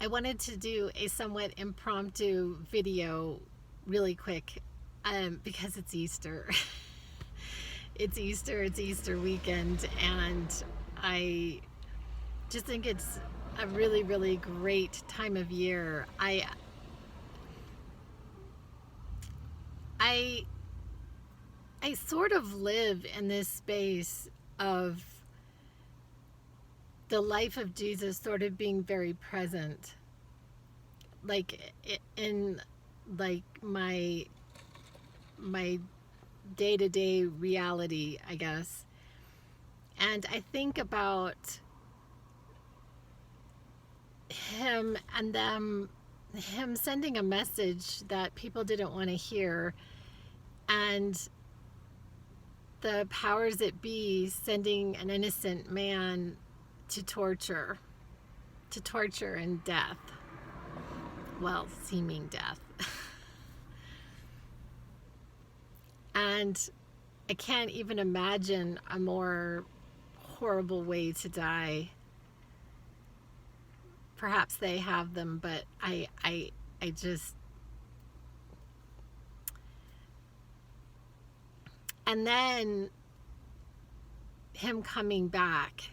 I wanted to do a somewhat impromptu video really quick because it's Easter. It's Easter weekend, and I just think it's a really, really great time of year. I I sort of live in this space of the life of Jesus sort of being very present, like in like my day-to-day reality, I guess. And I think about him and him sending a message that people didn't want to hear, and the powers that be sending an innocent man to torture and death. Well, seeming death. And I can't even imagine a more horrible way to die. Perhaps they have them, but I just. And then him coming back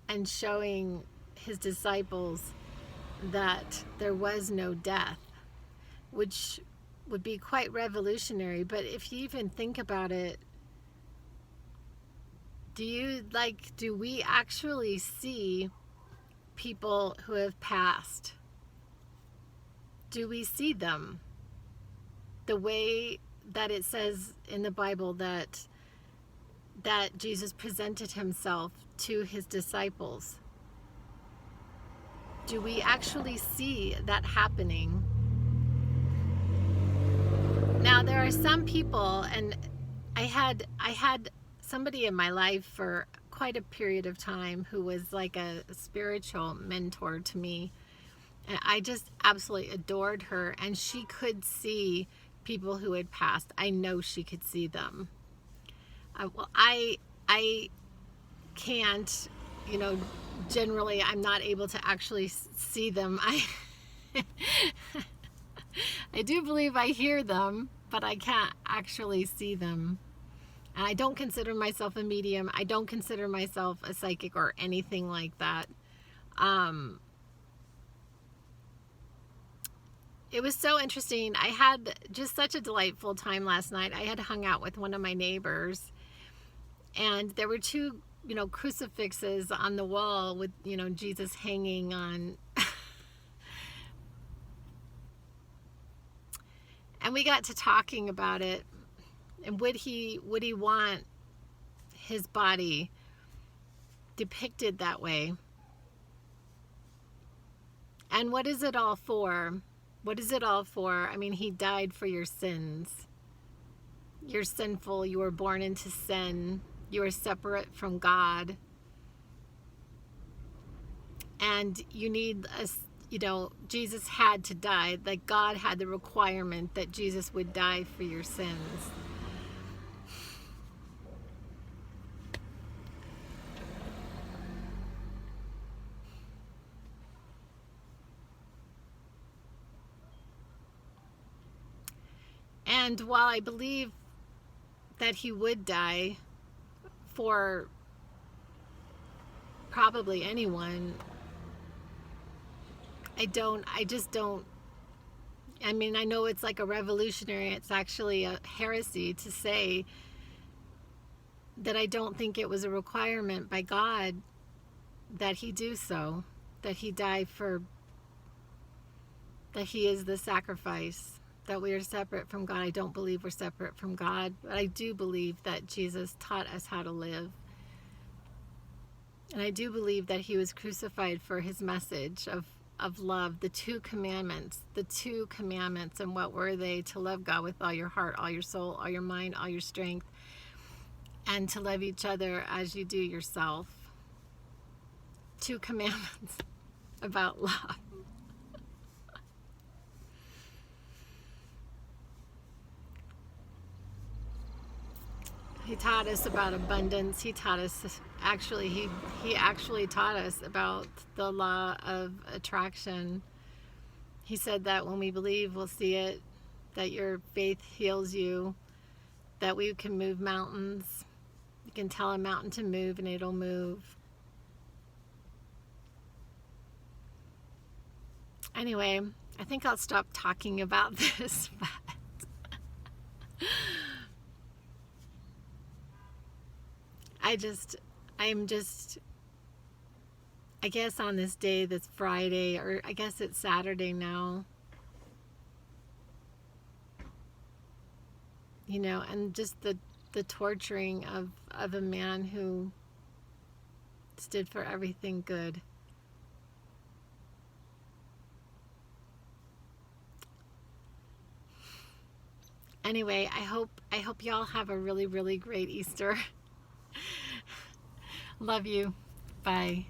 and showing his disciples that there was no death, which would be quite revolutionary. But if you even think about it, do we actually see people who have passed? Do we see them the way that it says in the Bible that Jesus presented himself to his disciples? Do we actually see that happening? Now, there are some people, and I had somebody in my life for quite a period of time who was like a spiritual mentor to me, and I just absolutely adored her, and she could see people who had passed. I know she could see them. I can't, generally I'm not able to actually see them. I do believe I hear them, but I can't actually see them. And I don't consider myself a medium. I don't consider myself a psychic or anything like that. It was so interesting. I had just such a delightful time last night. I had hung out with one of my neighbors, and there were two, crucifixes on the wall with, Jesus hanging on. And we got to talking about it, and would he want his body depicted that way? And what is it all for? What is it all for? I mean, he died for your sins. You're sinful. You were born into sin. You are separate from God. And you need Jesus had to die. Like, God had the requirement that Jesus would die for your sins. And while I believe that he would die for probably anyone, I just don't. I mean, I know it's like a revolutionary, it's actually a heresy to say that I don't think it was a requirement by God that he do so, that he die that he is the sacrifice, that we are separate from God. I don't believe we're separate from God, but I do believe that Jesus taught us how to live. And I do believe that he was crucified for his message of love, the two commandments. And what were they? To love God with all your heart, all your soul, all your mind, all your strength, and to love each other as you do yourself. 2 commandments about love. He taught us about abundance. He taught us, actually, he actually taught us about the law of attraction. He said that when we believe, we'll see it, that your faith heals you, that we can move mountains. You can tell a mountain to move and it'll move. Anyway, I think I'll stop talking about this, but I'm just, I guess on this day that's Friday, or I guess it's Saturday now, you know, and just the torturing of a man who stood for everything good. Anyway, I hope y'all have a really, really great Easter. Love you. Bye.